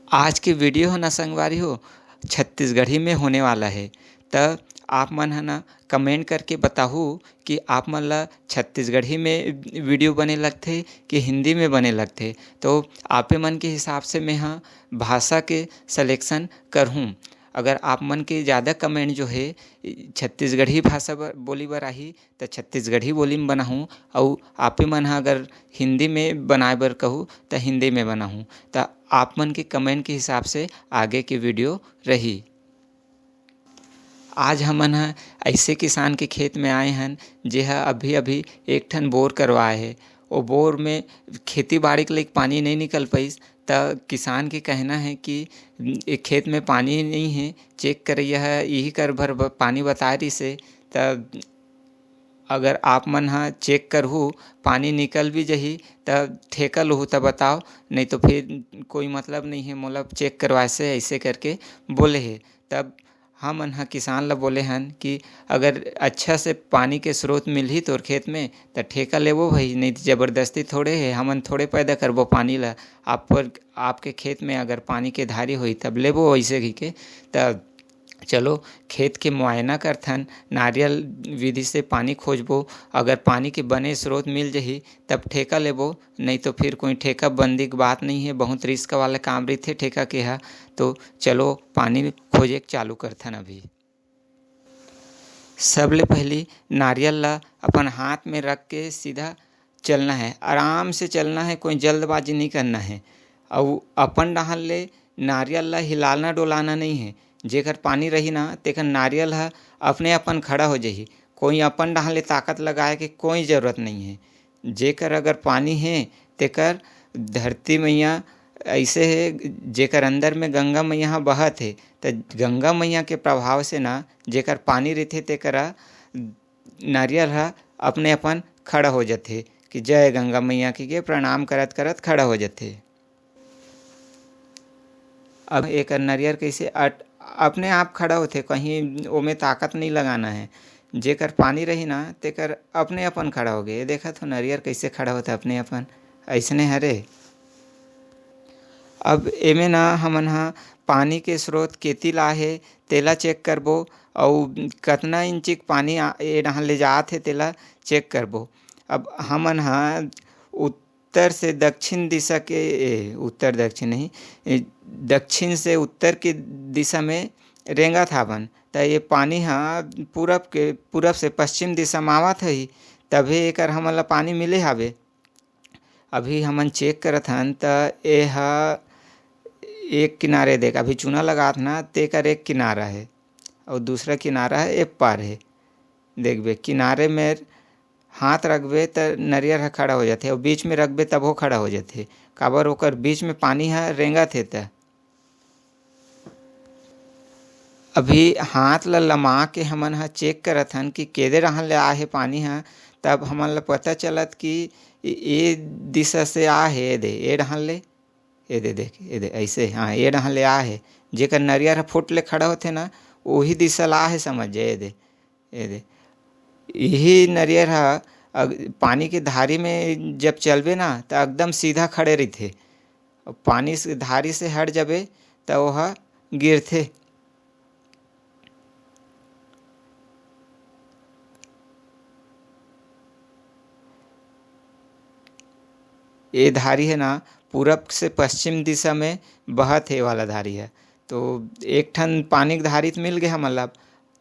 आज के वीडियो है ना संगवारी हो छत्तीसगढ़ी में होने वाला है। त आप मन है ना कमेंट करके बताहू कि आप मन ला छत्तीसगढ़ी में वीडियो बने लगथे कि हिंदी में बने लगथे। तो आपे मन के हिसाब से मैं हाँ भाषा के सलेक्शन करहूँ। अगर आप मन के ज़्यादा कमेंट जो है छत्तीसगढ़ी भाषा बोली बर आही तो छत्तीसगढ़ी बोली में बनाहूँ, और आपे मन हा अगर हिंदी में बनाए बर कहूँ तो हिंदी में बनाहूँ। तो आप मन के कमेंट के हिसाब से आगे की वीडियो रही। आज हमन ह ऐसे किसान के खेत में आए हन जेहा अभी अभी एक ठन बोर करवाए हे। ओ बोर में खेती बाड़ी के लिए पानी नहीं निकल पाइस त किसान के कहना है कि ए खेत में पानी नहीं है, चेक करइया है यही कर भर पानी बता रही से। त अगर आप मन हा चेक करहू पानी निकल भी जही त ठेका लहू त बताओ, नहीं तो फिर कोई मतलब नहीं है मोला चेक करवाए से, ऐसे करके बोले हे। तब हम मन हा किसान ला बोले हन कि अगर अच्छा से पानी के स्रोत मिलही तोर खेत में त ठेका लेबो भाई, नहीं तो ज़बरदस्ती थोड़े है, हमन थोड़े पैदा करबो पानी ला। आपके खेत में अगर पानी के धारी होई तब लेबो ऐसे ही के। तब चलो खेत के मुआयना करथन, नारियल विधि से पानी खोजबो, अगर पानी के बने स्रोत मिल जही तब ठेका लेबो, नहीं तो फिर कोई ठेका बंदी की बात नहीं है, बहुत रिस्क वाला काम रही थे ठेका के हा। तो चलो पानी खोजे चालू करथन। अभी सबले पहली नारियल ला अपन हाथ में रख के सीधा चलना है, आराम से चलना है, कोई जल्दबाजी नहीं करना है। और अपन डाहन ले नारियल ला हिलाना डोलाना नहीं है। जेकर पानी रही ना तेकर नारियल ह अपने अपन खड़ा हो जाही, कोई अपन डाहन ले ताकत लगाए के कोई ज़रूरत नहीं है। जेकर अगर पानी है तेकर धरती मैया ऐसे है, जेकर अंदर में गंगा मैया ह बहत है, तो गंगा मैया के प्रभाव से ना जेकर पानी रहथे तेकरा नारियल ह अपने अपन खड़ा हो जाथे कि जय गंगा मैया के प्रणाम करत करत खड़ा हो जाथे। अब एक नारियल कैसे अपने आप खड़ा होथे, कहीं ओमे ताकत नहीं लगाना है। जेकर पानी रही ना तेकर अपने अपन खड़ा हो गए। देखा तो नारियल कैसे खड़ा होता अपने अपन, ऐसने हरे। अब एमे ना हमन हा पानी के स्रोत केती ला हे तेला चेक करबो, और कतना इंचिक पानी ए डाहन ले जात हे तेला चेक करबो। अब हमन हा उत्तर से दक्षिण दिशा के उत्तर दक्षिण नहीं, दक्षिण से उत्तर की दिशा में रेंगत हावन। त ये पानी हा पूरब से पश्चिम दिशा में आवत है, तभी एकर हमन ला पानी मिले हावे। अभी हमन चेक करत हन त ए हा एक किनारे देख, अभी चूना लगात ना तेकर एक किनारा है और दूसरा किनारा है ए पार है। देखबे किनारे में हाथ रखबे त नरियर ह खड़ा हो जाथे, और बीच में रखबे तब वो खड़ा हो जाथे। काबर ओकर बीच में पानी ह रेंगत हे। त अभी हाथ ला लमा के हमन ह चेक करत हन कि केदे रहन ले आहे पानी ह। तब हमन ला पता चलत कि ए दिशा से आहे, ए रहन ले ए दे देख ए दे ऐसे, हाँ ए डहन ले आ है। जेकर नरियर ह फुट ले खड़ा होथे ना वही दिशा ला है, समझ जाए। ए दे यही नरियर ह पानी के धारी में जब चलबे ना तो एकदम सीधा खड़े रहथे, पानी से धारी से हट जाबे तो वह गिरथे। ये धारी है ना पूरब से पश्चिम दिशा में बहत है वाला धारी है। तो एक ठन पानी के धारी तो मिल गए हमन ला,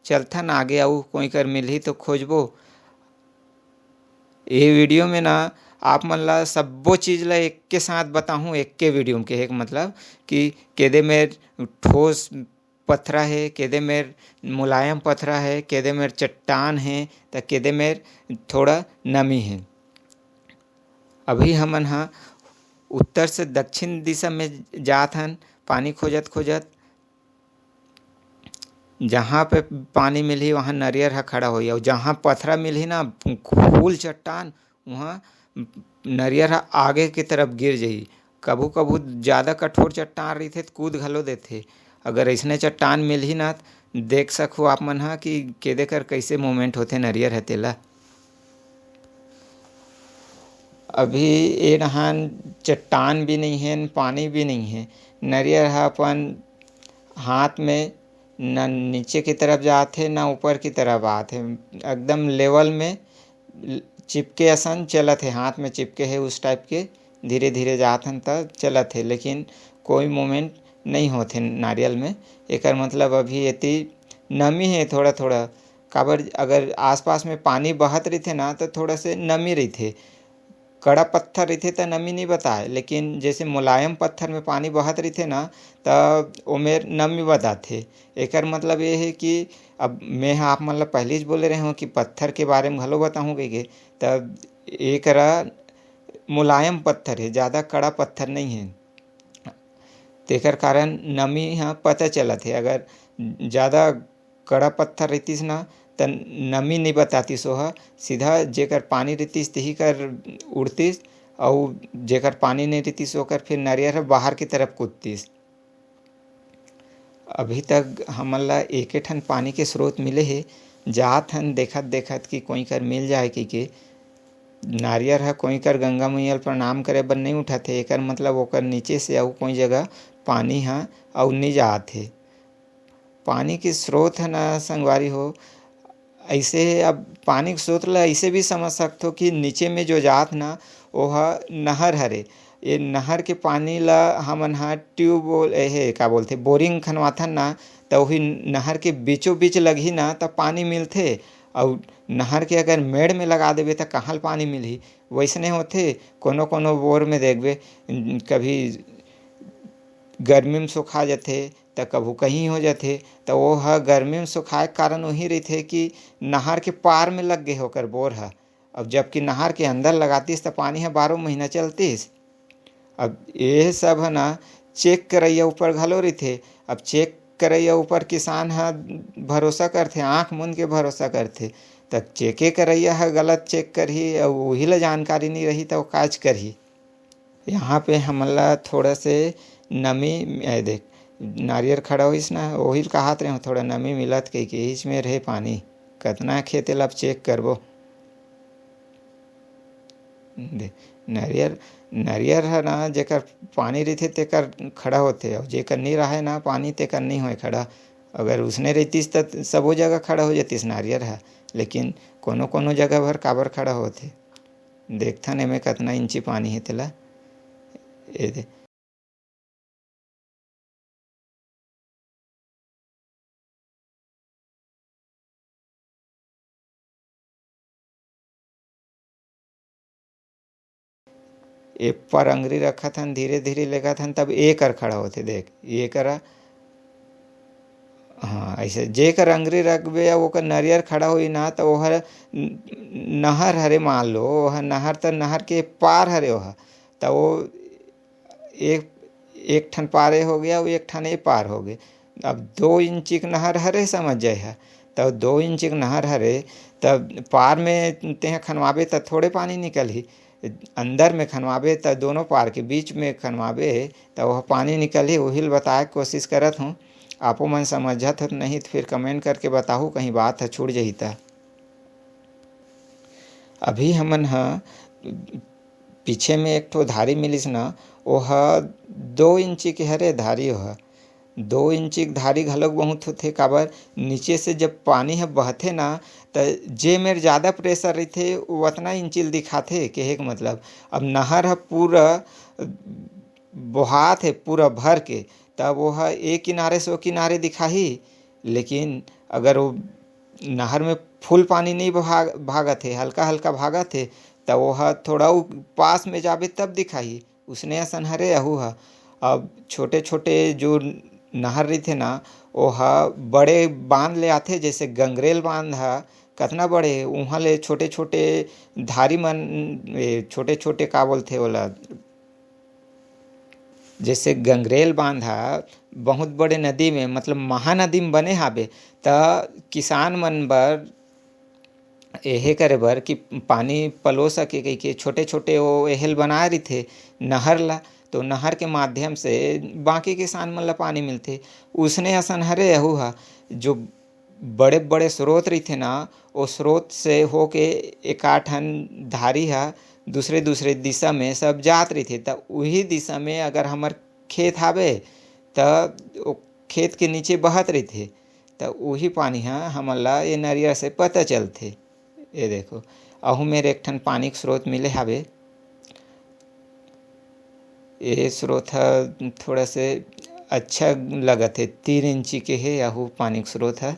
चलथन आगे आऊ कोई कर मिलही तो खोजबो। ये वीडियो में ना आप मन ला सब्बो चीज़ ला एक के साथ बताहूँ, एक के वीडियो में के एक मतलब कि केदे में ठोस पथरा है, केदे में मुलायम पथरा है, केदे में चट्टान है, तो केदे में थोड़ा नमी है। अभी हमन हा उत्तर से दक्षिण दिशा में जात हन पानी खोजत खोजत। जहाँ पे पानी मिलही वहाँ नरियर ह खड़ा होई, और जहाँ पथरा मिलही ना फूल चट्टान वहाँ नरियर ह आगे की तरफ गिर जाही। कभू कभू ज़्यादा कठोर चट्टान रही थे तो कूद घलो देथे। अगर ऐसने चट्टान मिलही ना देख सकू आप मन हा कि केदे कर कैसे मूवमेंट होथे नरियर ह तेला। अभी ये नहान चट्टान भी नहीं है न पानी भी नहीं है। नरियर ह अपन हाथ में न नीचे की तरफ जाते न ऊपर की तरफ आते, एकदम लेवल में चिपके असन चलत है, हाथ में चिपके है उस टाइप के धीरे धीरे जात हन त चलत है, लेकिन कोई मूवमेंट नहीं होते नारियल में। एकर मतलब अभी एती नमी है थोड़ा थोड़ा, काबर अगर आसपास में पानी बहत रही थे ना तो थोड़ा से नमी रही थे। कड़ा पत्थर रही थे तो नमी नहीं बताए, लेकिन जैसे मुलायम पत्थर में पानी बहत रही थे ना तो ओमेर नमी बताथे। एकर मतलब ये है कि अब मैं आप मतलब पहले ही बोले रहे हूँ कि पत्थर के बारे में घलो बताऊँ कहिके, तब एकरा मुलायम पत्थर है, ज़्यादा कड़ा पत्थर नहीं है। तेकर कारण नमी ह पता चलत है। अगर ज़्यादा कड़ा पत्थर रहितिस ना त नमी नहीं बतातिस, ओहा सीधा जेकर पानी रहितिस तिही कर उड़तिस, अउ जेकर पानी नहीं रहितिस ओकर फिर नरियर ह बाहर की तरफ कूदतिस। अभी तक हमन ला एके ठन पानी के स्रोत मिले हे, जात हन देखत देखत कि कोई कर मिल जाए कहिके। नारियर ह कोई कर गंगा मैया ल प्रणाम करे बर नहीं उठत हे, एकर मतलब ओकर नीचे से अउ कोई जगह पानी ह अउ नहीं जात हे। पानी के स्रोत है ना संगवारी हो, ऐसे अब पानी के स्रोत ला ऐसे भी समझ सकथो कि नीचे में जो जात ना ओहा नहर हरे। ये नहर के पानी ला हमन ह ट्यूबवेल हे का बोलथे बोरिंग खनवाथन ना, त ओही नहर के बीचों बीच लगही ना त पानी मिलथे। अउ नहर के अगर मेड़ में लगा देबे त कहाँ ले पानी मिलही। वैसने होथे कोनो कोनो बोर में देखबे कभी गर्मी में सुखा जाथे त कभू कहीं हो जाथे, त वो ह गर्मी में सुखाए के कारण वही रहिथे कि नहर के पार में लग गे ओकर बोर ह। अब जबकि नहर के अंदर लगातिस त पानी ह 12 महीना चलतिस। अब ये सब है ना चेक करैया ऊपर घलो रहिथे। अब चेक करैया ऊपर किसान ह भरोसा करथे, आँख मूंद के भरोसा करथे। त चेके करैया ह गलत चेक करही अउ उही ल जानकारी नहीं रही त ओ काज करही। यहाँ पे हमन ला थोड़ा से नमी देख नारियर खड़ा होइस ना, वही कहात रहे थोड़ा नमी मिलत कहिके, इच में रहे पानी। कतना खेत ला अब चेक करबो। देख नरियर नरियर है ना जेकर पानी रहिथे तेकर खड़ा होथे, अउ जेकर नहीं राहय ना पानी तेकर नहीं होय खड़ा। अगर उसने रहितिस त सबो जगह खड़ा हो जातिस नारियर ह, लेकिन कोनो कोनो जगह भर काबर खड़ा होथे। देखथन एमे कतना इंची पानी हे तेला ए दे। ए पर अंगुरी रखत हन धीरे धीरे लेगत हन तब ए कर खड़ा होथे। देख ये करा हाँ ऐसे जेकर अंगुरी रखबे अउ ओकर नरियर खड़ा होही ना त ओहर नहर हरे मान लो, ओहा नहर त नहर के पार हरे ओहा। त वो एक एक ठन पार ए हो गया अउ एक ठन ए पार हो गे। अब 2 इंची के नहर हरे समझ जाए, तब 2 इंची के नहर हरे तब पार में तेहा खनवाबे त थोड़े पानी निकलही। अंदर में खनवाबे त दोनों पार के बीच में खनवाबे त वह पानी निकलही। वही ल बताए के कोशिश करत हूँ। आपो मन समझत हो नहीं तो फिर कमेंट करके बताहू, कहीं बात ह छूट जाही त। अभी हमन ह पीछे में एक ठो धारी मिलिस ना, ओहा 2 इंची के हरे धारी ओहा। 2 इंची के धारी घलोक बहुत होथे, काबर नीचे से जब पानी ह बहथे ना त जे मेर ज़्यादा प्रेशर रहिथे ओतना इंची ल दिखाथे। केहे के मतलब अब नहर ह पूरा बोहात हे पूरा भर के, तब ओहा एक किनारे से ओ किनारे दिखाही। लेकिन अगर वो नहर में फुल पानी नहीं भागत हे, हल्का हल्का भागत हे, त ओहा थोड़ा उ पास में जाबे तब दिखाही। उसने असन हरे अहू ह। अब छोटे छोटे जो नहर रहिथे ना ओहा बड़े बांध ले आथे, जैसे गंगरेल बांध ह कतना बड़े हे, उहाँ ले छोटे छोटे धारी मन छोटे छोटे का बोलथे ओला, जैसे गंगरेल बांध ह बहुत बड़े नदी में मतलब महानदी में बने हाबे। त किसान मन बर एहे करे बर कि पानी पलो सके कहिके छोटे छोटे ओ एहेल बनाए रहिथे नहर ला। तो नहर के माध्यम से बाकी किसान मन ला पानी मिलथे। उसने असन हरे अहू ह, जो बड़े बड़े स्रोत रहिथे ना ओ स्रोत से होके एकाठन धारी ह दूसरे दूसरे दिशा में सब जात रही थे। त वही दिशा में अगर हमार खेत हावे त खेत के नीचे बहत रही थे, त वही पानी हाँ हमन ला ये नरियर से पता चलथे। ये देखो अहू मेरे एक ठन पानी के स्रोत मिले हावे। ये स्रोत ह थोड़ा से अच्छा लगत है, 3 इंची के है यहू पानी के स्रोत है।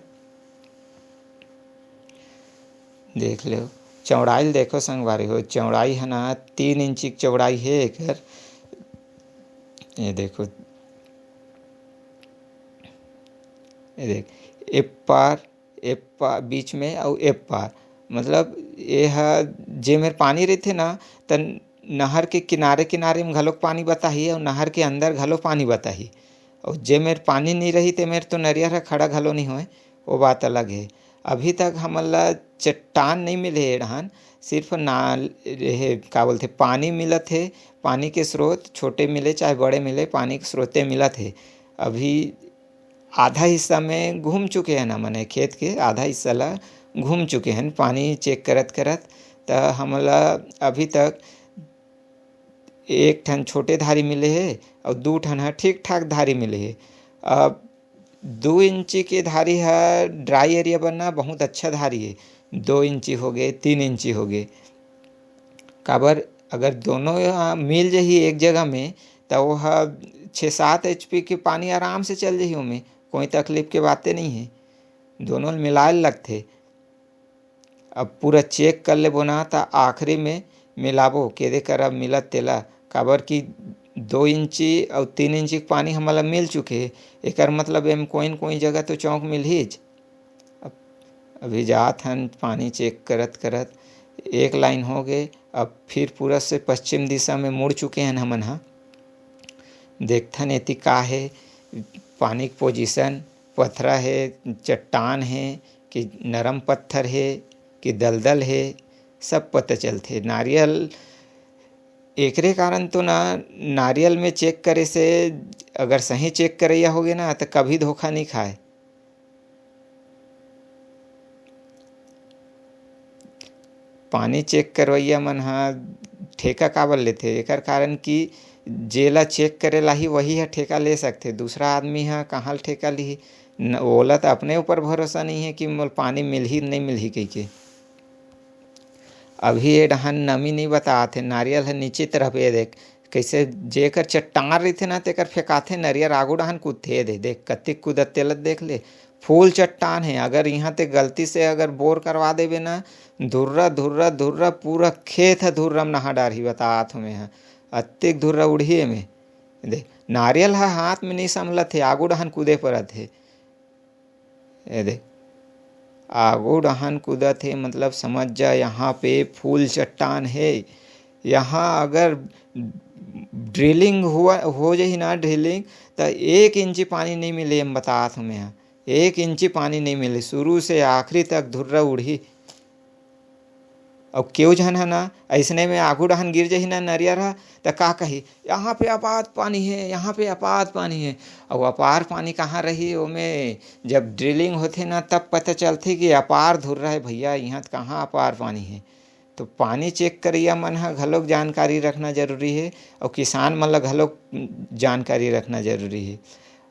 देख लो चौड़ाई देखो संगवारी हो, चौड़ाई है ना 3 इंची की चौड़ाई है एकर। ये देखो ये देख ए पार बीच में और ए पार, मतलब ये है जे मेरे पानी रहते ना त नहर के किनारे किनारे में घलोक पानी बताही और नहर के अंदर घलो पानी बताही। और जे मेरे पानी नहीं रही तो मेरे तो नरियर है खड़ा घलो नहीं होए, वो बात अलग है। अभी तक हमन ला चट्टान नहीं मिले है डहान, सिर्फ नाल रहे का बोलते पानी मिलत है। पानी के स्रोत छोटे मिले चाहे बड़े मिले, पानी के स्रोते मिलत है। अभी आधा हिस्सा में घूम चुके हैं ना, मने खेत के आधा हिस्सा ला घूम चुके हैं पानी चेक करत करत। तो हमला अभी तक एक ठन छोटे धारी मिले है और 2 ठन है ठीक ठाक धारी मिले है। अब 2 इंची के धारी है ड्राई एरिया बनना बहुत अच्छा धारी है। 2 इंची हो गए 3 इंची हो गए, काबर अगर दोनों मिल जाही एक जगह में तो वह 6-7 HP के पानी आराम से चल जाही, उमें कोई तकलीफ के बातें नहीं है। दोनों मिलाए लगथे। अब पूरा चेक कर ले बोना तो आखिरी में मिलाबो केदे कर अब मिलत तेला, काबर कि 2 इंची और 3 इंची के पानी हमला मिल चुके है। एकर मतलब एम कोई न कोई जगह तो चौक मिल हीच। अभी जात हन पानी चेक करत करत, एक लाइन हो गए। अब फिर पूरब से पश्चिम दिशा में मुड़ चुके हैं हमन हा। देखथन एति का है पानी की पोजीशन, पथरा है, चट्टान है कि नरम पत्थर है कि दलदल है, सब पता चलथे। नारियल एकरे कारण तो ना नारियल में चेक करे से अगर सही चेक करैया होगे ना तो कभी धोखा नहीं खाए। पानी चेक करवैया मन हा ठेका काबर लेथे, एकर कारण कि जेला चेक करेला ही वही है ठेका ले सकथे। दूसरा आदमी है कहाँ ठेका लिही, ओला तो अपने ऊपर भरोसा नहीं है कि मोल पानी मिलही नहीं मिलही कही के। अभी ये डहान नमी नहीं बताथे, नारियल है नीचे तरफ। ये देख कैसे जेकर चट्टान रही ना तेकर फेंकाथे नरियर आगू डहान कूदथे। दे देख कतिक कूदत तेलत देख ले, फूल चट्टान है। अगर यहाँ ते गलती से अगर बोर करवा देवे ना, धुर्रा धुर्रा धुर्रा पूरा खेत है धुर्रा में नहा डारही बतात हमें है। अतिक धुर्रा उड़िए में देख नारियल है हाथ में नहीं संभलत है, आगू डहान कूदे परत है। ये देख आगू डहान कूदत है, मतलब समझ जा यहाँ पे फूल चट्टान है। यहाँ अगर ड्रिलिंग हो जाही ना ड्रिलिंग तो 1 इंची पानी नहीं मिले। हम बतात हमें यहाँ 1 इंची पानी नहीं मिले, शुरू से आखिरी तक धुर्रा उड़ी। और क्यों झन है ना ऐसने में आगू डहान गिर जाही ना नरियर है तो का कही यहाँ पे अपार पानी है, यहाँ पे अपार पानी है। और अपार पानी कहाँ रही, ओमें जब ड्रिलिंग होथे ना तब पता चलथे कि अपार धुर्रा है भैया, यहाँ तो कहाँ अपार पानी है। तो पानी चेक करिया मन हा घलोक जानकारी रखना जरूरी है और किसान मन ला घलोक जानकारी रखना जरूरी है।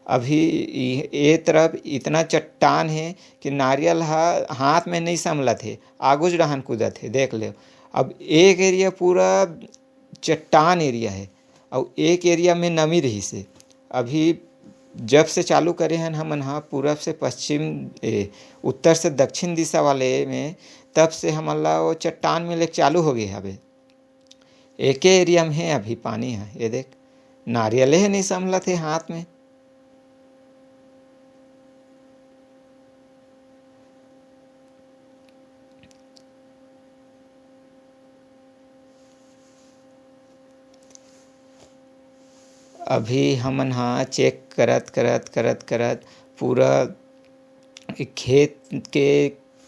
अभी ये तरफ इतना चट्टान है कि नारियल हाथ में नहीं संभलत है, आगुज डहान कूदत है। देख ले अब एक एरिया पूरा चट्टान एरिया है और एक एरिया में नमी रही से। अभी जब से चालू करे हैं हमन हा पूरब से पश्चिम उत्तर से दक्षिण दिशा वाले में, तब से हमन ला वो चट्टान में लेक चालू हो गए। अबे एक एरिया में है अभी पानी है। ये देख नारियल है नहीं संभलत है हाथ में। अभी हमन हा चेक करत करत करत करत पूरा खेत के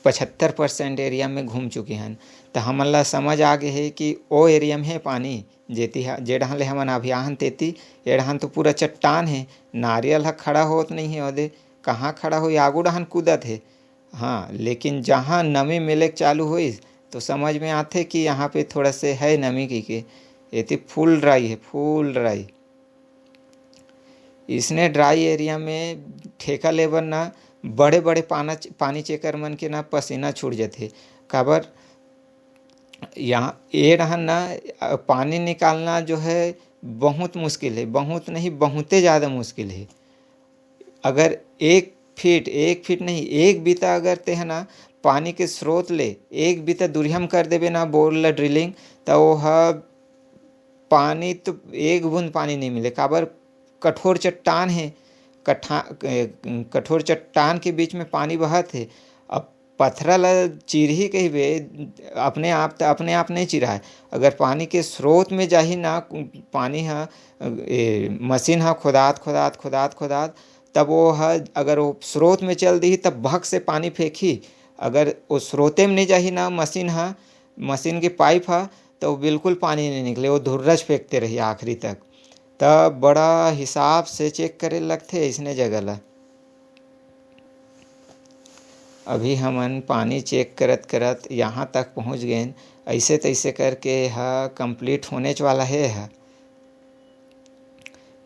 75% एरिया में घूम चुके हैं। तो हमन ला समझ आ गए है कि ओ एरिया में है पानी जेती जे डहान ले हमन अभी आहन तेती। ये डहान तो पूरा चट्टान है, नारियल हा खड़ा होत नहीं है। ओदे कहाँ खड़ा हो आगू डहान कूदत है। हाँ लेकिन जहाँ नमी मिले चालू होइस तो समझ में आते कि यहाँ पे थोड़ा से है नमी के ये तो फुल ड्राई है, फुल ड्राई। इसने ड्राई एरिया में ठेका लेबर ना बड़े बड़े पानी चेकर मन के ना पसीना छूट जाते। काबर यहाँ ये रहन ना पानी निकालना जो है बहुत मुश्किल है, बहुत नहीं बहुते ज़्यादा मुश्किल है। अगर 1 फीट नहीं 1 बीता अगर ते है ना पानी के स्रोत ले 1 बीता दूरियम कर देवे ना बोर ला ड्रिलिंग, तो वह पानी तो एक बूंद पानी नहीं मिले। काबर कठोर चट्टान है, कठोर चट्टान के बीच में पानी बहत है। अब पत्थरा ला चिरही कहिबे अपने आप नहीं चिरा है। अगर पानी के स्रोत में जाही ना पानी हा मशीन हा खोदात तब वो है अगर वो स्रोत में चल दी तब भग से पानी फेंकी। अगर वो स्रोते में नहीं जाही ना मशीन के पाइप हा तो बिल्कुल पानी नहीं निकले, वो धुर्रज फेंकते रही आखिरी तक। तब बड़ा हिसाब से चेक करे लगते इसने जगह ला। अभी हमन पानी चेक करत करत यहाँ तक पहुँच गए। ऐसे तैसे करके हा कंप्लीट होने वाला है।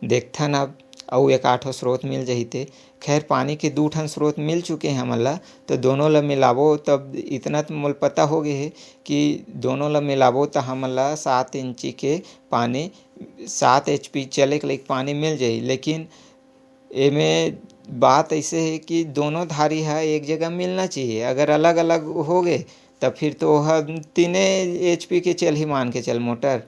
देखथन अब और 1-8 स्रोत मिल जहिते। खैर पानी के 2 ठन स्रोत मिल चुके हैं हमन ला, तो दोनों ला मिलाबो तब इतना तो मोल पता हो गए है कि दोनों ला मिलाबो तो हमन ला 7 इंची के पानी 7 HP चले के लाइक पानी मिल जाही। लेकिन एमे बात ऐसे है कि दोनों धारी है एक जगह मिलना चाहिए। अगर अलग अलग हो गए तब फिर तो वह 3 HP के चल ही मान के चल मोटर।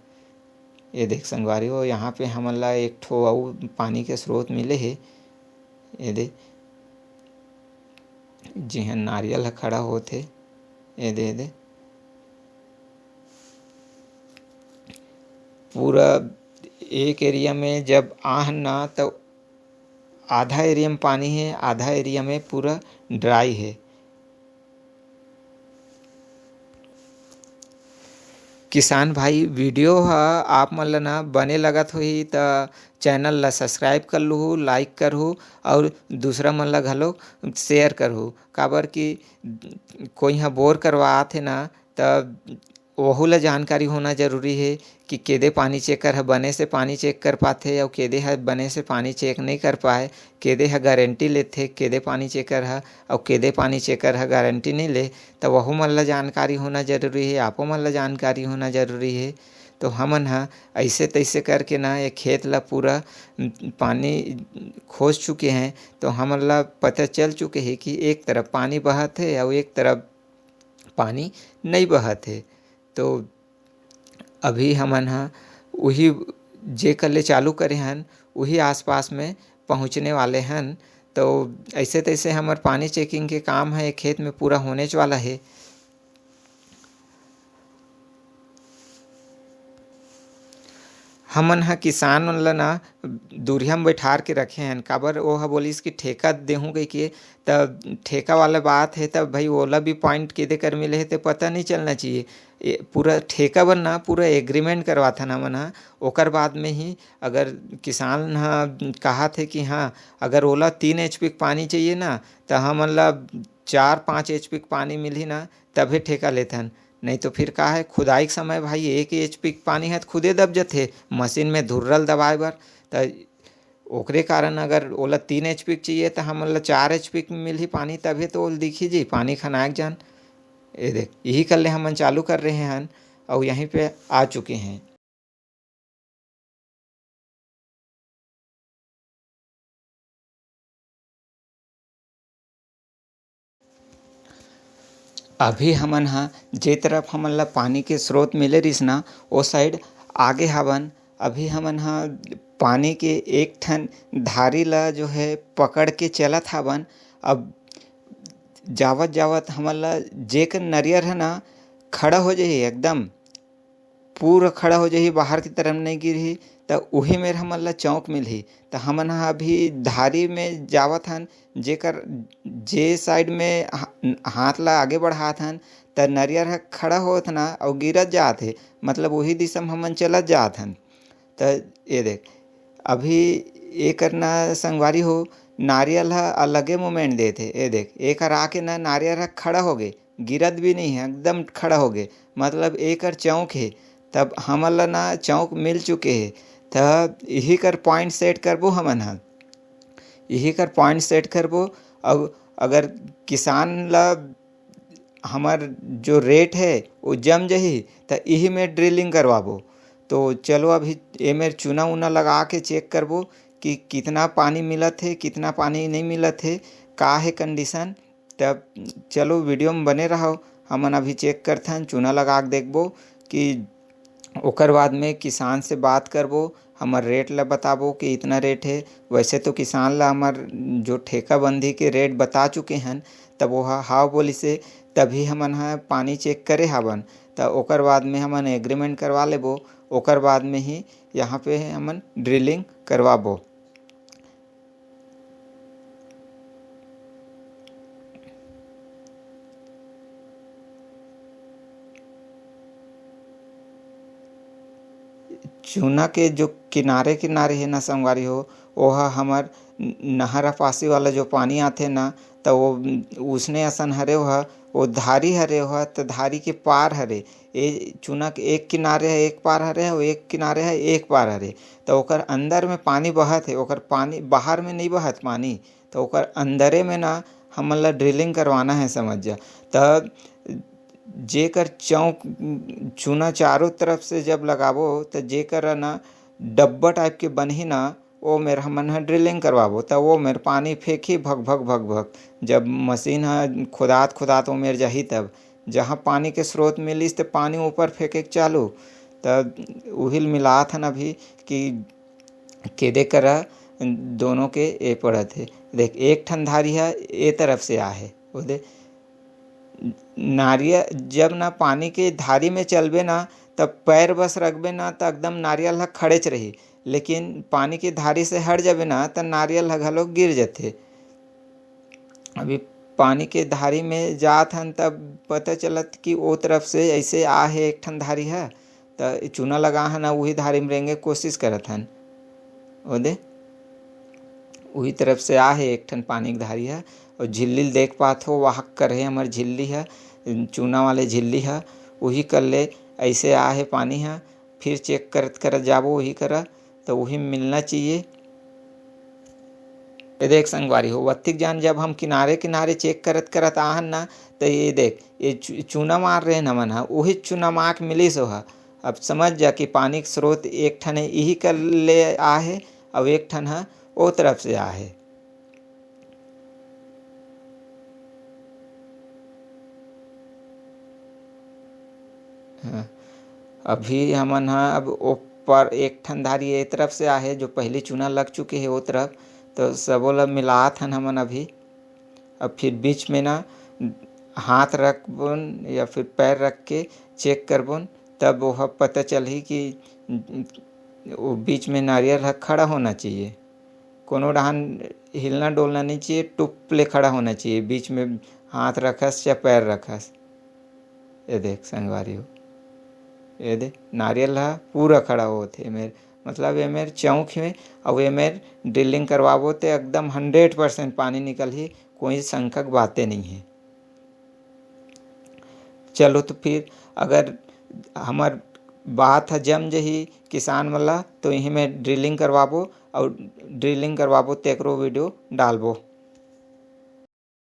ये देख संगवारी हो यहाँ पे हमन ला एक ठो और पानी के स्रोत मिले है। ये दे जिहाँ नारियल ह खड़ा होथे, ये दे पूरा एक एरिया में जब आहन ना तो आधा एरिया में पानी है, आधा एरिया में पूरा ड्राई है। किसान भाई वीडियो ह आप मन ला ना बने लगत होही त चैनल ला सब्सक्राइब कर लूँ, लाइक करहूँ और दूसरा मन ला घलो शेयर करहूँ। काबर कि कोई ह बोर करवात है ना त वहू ला जानकारी होना जरूरी है कि केदे पानी चेकर ह बने से पानी चेक कर पाथे और केदे ह बने से पानी चेक नहीं कर पाए। केदे ह गारंटी लेथे केदे पानी चेकर ह और केदे पानी चेकर ह गारंटी नहीं ले, तो वहू मन ला जानकारी होना जरूरी है, आपो मन ला जानकारी होना जरूरी है। तो हमन ह ऐसे तैसे करके ना ये खेत ला पूरा पानी खोज चुके हैं। तो हमन ला पता चल चुके हैं कि एक तरफ पानी बहत है और एक तरफ पानी नहीं बहत है। तो अभी हमन ह वही जे करले चालू करे हन वही आसपास में पहुँचने वाले हन। तो ऐसे तैसे हमार पानी चेकिंग के काम है खेत में पूरा होने वाला है। हमन ह किसान मन ला ना दूरिहा में बैठार के रखे हन। काबर वो ह बोलिस कि ठेका देहूँ कहि के, तब ठेका वाला बात है तब भाई ओला भी पॉइंट केदे कर मिले है तो पता नहीं चलना चाहिए। पूरा ठेका बर ना पूरा एग्रीमेंट करवाथन हमन ह। ओकर बाद में ही अगर किसान ह कहा थे कि हाँ अगर ओला 3 HP के पानी चाहिए ना तो हमन ला 4-5 HP के पानी मिलही ना तभी ठेका लेथन। नहीं तो फिर का है खुदाई के समय भाई 1 HP के पानी है तो खुदे दब जाथे मशीन में धुर्रल दबाए बर। तो ओकरे कारण अगर ओला 3 HP के चाहिए तो हमन ला 4 HP के मिलही पानी तभी तो ओल दिखी जी पानी खनाक जान। ये देख यही कर ले हमन चालू कर रहे हैं और यहीं पे आ चुके हैं। अभी हमन ह जे तरफ हमन ला पानी के स्रोत मिले रहिस ना ओ साइड आगे हवन। अभी हमन ह पानी के एक ठन धारी ला जो है पकड़ के चलत हवन। अब जावत जावत हमन ला जेकर नरियर है ना खड़ा हो जाही एकदम पूरा खड़ा हो जाही बाहर की तरफ नहीं गिरही तो वही मेर हमन ला चौक मिलही। तो हमन ह अभी धारी में जावत हन जेकर जे साइड में हाथ ला आगे बढ़ात हन त नरियर ह खड़ा होत ना और गिरत जात हे, मतलब वही दिशा में हमन चलत जात हन। तो ये देख अभी ये करना संगवारी हो नारियल ह अलगे मूवमेंट देथे। ये देख एक आके ना नारियल ह खड़ा हो गए गिरत भी नहीं है, एकदम खड़ा हो गए। मतलब एकर चौक है, तब हमन ला ना चौक मिल चुके है। तब यही कर पॉइंट सेट करबो हमन ह, यही कर पॉइंट सेट करबो। अब अगर किसान ला हमार जो रेट है वो जम जही त यही में ड्रिलिंग करवाबो। तो चलो अभी एमेर चूना ऊना लगा के चेक करबो कि कितना पानी मिलत है, कितना पानी नहीं मिलत है, का है कंडीशन। तब चलो वीडियो में बने रहो, हमन अभी चेक करथन, चूना लगा के देखबो कि ओकर बाद में किसान से बात करबो, हमर रेट ला बताबो कि इतना रेट है। वैसे तो किसान ला हमर जो ठेका बंदी के रेट बता चुके हन, तब वो हाँ बोलिसे तभी हमन ह पानी चेक करे हवन। त ओकर बाद में हमन एग्रीमेंट करवा लेबो, ओकर बाद में ही यहाँ पे हमन ड्रिलिंग करवाबो। चूना के जो किनारे किनारे है ना संगवारी हो, ओहा हमर नहर पासी वाला जो पानी आथे ना, त वो उसने असन हरे ओहा, वो धारी हरे ओहा, त धारी के पार हरे। ए चूना के एक किनारे है एक पार हरे और एक किनारे है एक पार हरे। त ओकर अंदर में पानी बहत है, ओकर पानी बाहर में नहीं बहत पानी। तो ओकर अंदरे में ना हमन ला ड्रिलिंग करवाना है, समझ जा। त जेकर चौक चूना चारों तरफ से जब लगाबो त जेकर ना डब्बा टाइप के बनही ना, ओ मेर हमन ह ड्रिलिंग करवाबो। त वो मेर पानी फेंकी भग भग भग भग। जब मशीन ह खुदात खुदात ओ मेर जाही, तब जहाँ पानी के स्रोत मिलिस त पानी ऊपर फेंके चालू। तब उहिल मिलात हन अभी कि केदे करा दोनों के ए पड़त है। देख एक ठन धारी है ए तरफ से आ है, वो दे नारियल जब ना पानी के धारी में चलबे ना, तब पैर बस रखबे ना त एकदम नारियल ह खड़ेच रही। लेकिन पानी की धारी से हट जाबे ना त नारियल ह घलोक गिर जाथे। अभी पानी के धारी में जात हन तब पता चलत कि ओ तरफ से ऐसे आ है एक ठन धारी है, त चूना लगा हन वही धारी में रेंगे कोशिश करत हन। ओदे वही तरफ से आ है एक ठन पानी की धारी है। और झिल्ली देख पात हो वाहक कर है हमार झिल्ली है, चूना वाले झिल्ली है, वही कर ले ऐसे आ है पानी है। फिर चेक करत करत जाबो वही करा, तो वही मिलना चाहिए। ये देख संगवारी हो, वत्तिक जान जब हम किनारे किनारे चेक करत करत आहन ना, तो ये देख ये चूना मार रहे न मन ह, वही चूना मार्क मिलिस ओहा। अब समझ जा कि पानी के स्रोत एक ठन है यही कर ले आ है, और एक ठन है ओ तरफ से आ है। हाँ। अभी हमन ह अब ऊपर एक ठन धारी ए तरफ से आ है, जो पहले चूना लग चुके है वो तरफ। तो सबो ला मिलात हन हमन अभी। अब फिर बीच में ना हाथ रखबोन या फिर पैर रख के चेक करबोन, तब वह पता चलही कि वो बीच में नारियल ह खड़ा होना चाहिए। कोनो डहान हिलना डोलना नहीं चाहिए, टुप ले खड़ा होना चाहिए। बीच में हाथ रखस या पैर रखस। ये देख संगवारी हो, ये दे नारियल ह पूरा खड़ा होत हे मेर, मतलब ये मेर चौक है। और ये मेर ड्रिलिंग करवाबो तो एकदम 100% पानी निकलही, कोई शंका की बातें नहीं है। चलो तो फिर अगर हमार बात ह जम जही किसान वाला, तो यही में ड्रिलिंग करवाबो, और ड्रिलिंग करवाबो तो एकरो वीडियो डालबो।